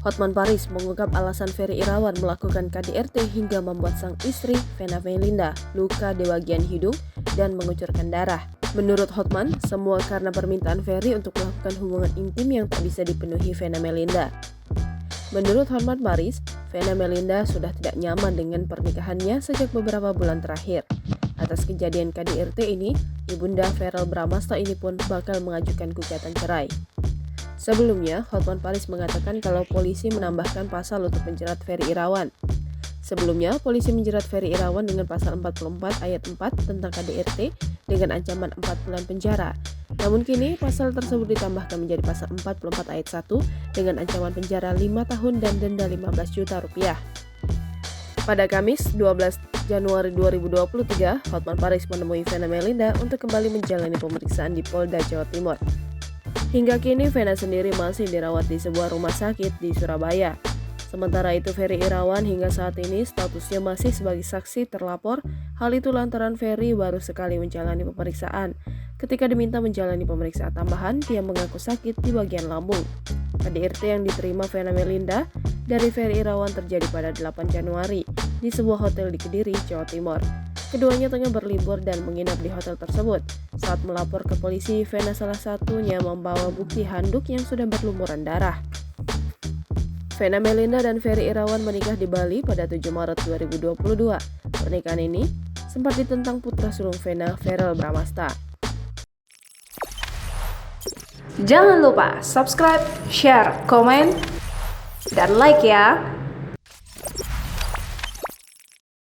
Hotman Paris mengungkap alasan Ferry Irawan melakukan KDRT hingga membuat sang istri, Vena Melinda, luka di bagian hidung dan mengucurkan darah. Menurut Hotman, semua karena permintaan Ferry untuk melakukan hubungan intim yang tak bisa dipenuhi Vena Melinda. Menurut Hotman Paris, Vena Melinda sudah tidak nyaman dengan pernikahannya sejak beberapa bulan terakhir. Atas kejadian KDRT ini, Ibunda Verrel Bramasta ini pun bakal mengajukan gugatan cerai. Sebelumnya, Hotman Paris mengatakan kalau polisi menambahkan pasal untuk menjerat Ferry Irawan. Sebelumnya, polisi menjerat Ferry Irawan dengan pasal 44 ayat 4 tentang KDRT dengan ancaman 4 bulan penjara. Namun kini, pasal tersebut ditambahkan menjadi pasal 44 ayat 1 dengan ancaman penjara 5 tahun dan denda 15 juta rupiah. Pada Kamis 12 Januari 2023, Hotman Paris menemui Vena Melinda untuk kembali menjalani pemeriksaan di Polda Jawa Timur. Hingga kini Vena sendiri masih dirawat di sebuah rumah sakit di Surabaya. Sementara itu Ferry Irawan hingga saat ini statusnya masih sebagai saksi terlapor. Hal itu lantaran Ferry baru sekali menjalani pemeriksaan. Ketika diminta menjalani pemeriksaan tambahan, dia mengaku sakit di bagian lambung. KDRT yang diterima Vena Melinda dari Ferry Irawan terjadi pada 8 Januari di sebuah hotel di Kediri, Jawa Timur. Keduanya tengah berlibur dan menginap di hotel tersebut. Saat melapor ke polisi, Vena salah satunya membawa bukti handuk yang sudah berlumuran darah. Vena Melinda dan Ferry Irawan menikah di Bali pada 7 Maret 2022. Pernikahan ini sempat ditentang putra sulung Vena, Verrel Bramasta. Jangan lupa subscribe, share, komen, dan like ya!